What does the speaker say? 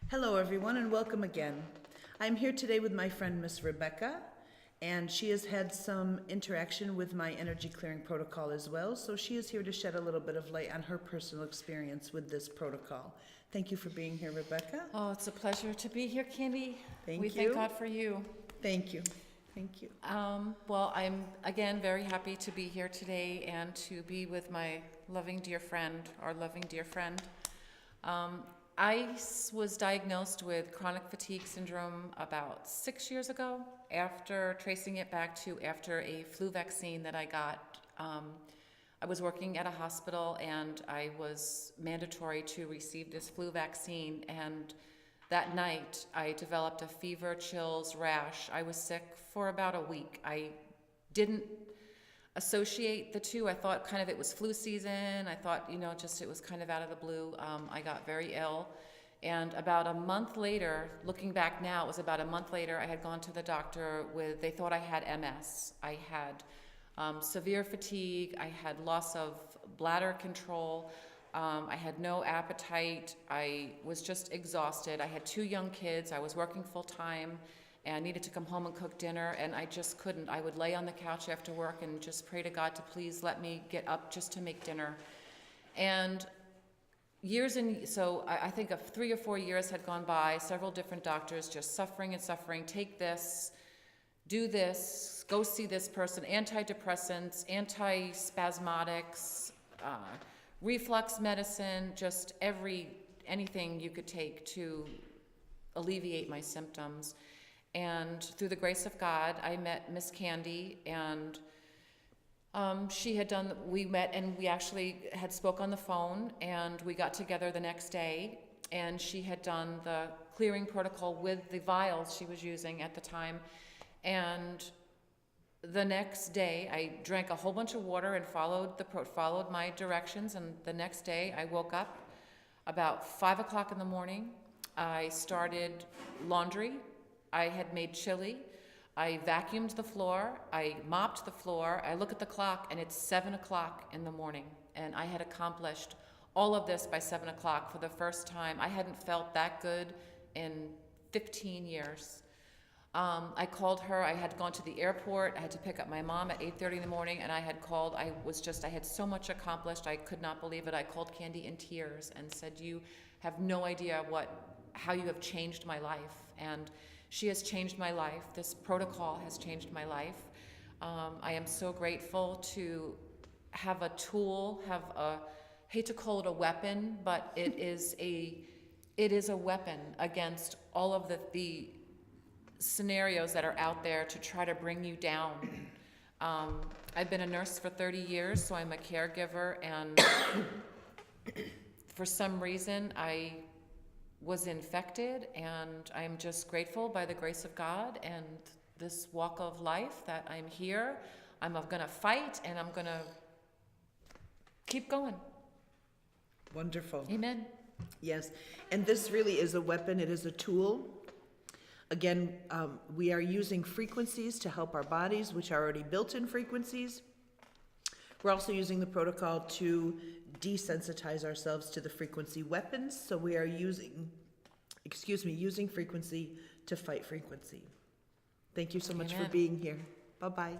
Hello, everyone, and welcome again. I'm here today with my friend, Miss Rebecca, and she has had some interaction with my energy clearing protocol as well, so she is here to shed a little bit of light on her personal experience with this protocol. Thank you for being here, Rebecca. Oh, it's a pleasure to be here, Candy. Thank We you. thank God for you. Thank you. Thank you. Well, I'm again very happy to be here today and to be with my loving dear friend, our loving dear friend. I was diagnosed with chronic fatigue syndrome about 6 years ago, after tracing it back to after a flu vaccine that I got. I was working at a hospital and I was mandatory to receive this flu vaccine, and that night I developed a fever, chills, rash. I was sick for about a week. I didn't associate the two. I thought kind of it was flu season. I thought, just it was kind of out of the blue. I got very ill. And about a month later, looking back now, it was about a month later, I had gone to the doctor they thought I had MS. I had severe fatigue. I had loss of bladder control. I had no appetite. I was just exhausted. I had 2 young kids. I was working full time and needed to come home and cook dinner, and I just couldn't. I would lay on the couch after work and just pray to God to please let me get up just to make dinner. And so I think of 3 or 4 years had gone by, several different doctors just suffering and suffering. Take this, do this, go see this person, antidepressants, antispasmodics, reflux medicine, just anything you could take to alleviate my symptoms. And through the grace of God, I met Miss Candy, and we met and we actually had spoke on the phone, and we got together the next day, and she had done the clearing protocol with the vials she was using at the time. And the next day I drank a whole bunch of water and followed my directions, and the next day I woke up about 5 o'clock in the morning. I started laundry. I had made chili. I vacuumed the floor. I mopped the floor. I look at the clock and it's 7 o'clock in the morning, and I had accomplished all of this by 7 o'clock for the first time. I hadn't felt that good in 15 years. I called her. I had gone to the airport. I had to pick up my mom at 8:30 in the morning, and I had called. I had so much accomplished. I could not believe it. I called Candy in tears and said, "You have no idea how you have changed my life." And she has changed my life. This protocol has changed my life. I am so grateful to have a tool, hate to call it a weapon, but it is a weapon against all of the scenarios that are out there to try to bring you down. I've been a nurse for 30 years, so I'm a caregiver, and for some reason I was infected, and I'm just grateful by the grace of God and this walk of life that I'm here. I'm going to fight, and I'm going to keep going. Wonderful. Amen. Yes, and this really is a weapon. It is a tool. Again, we are using frequencies to help our bodies, which are already built-in frequencies. We're also using the protocol to desensitize ourselves to the frequency weapons. So we are using frequency to fight frequency. Thank you so much for being here. Bye-bye.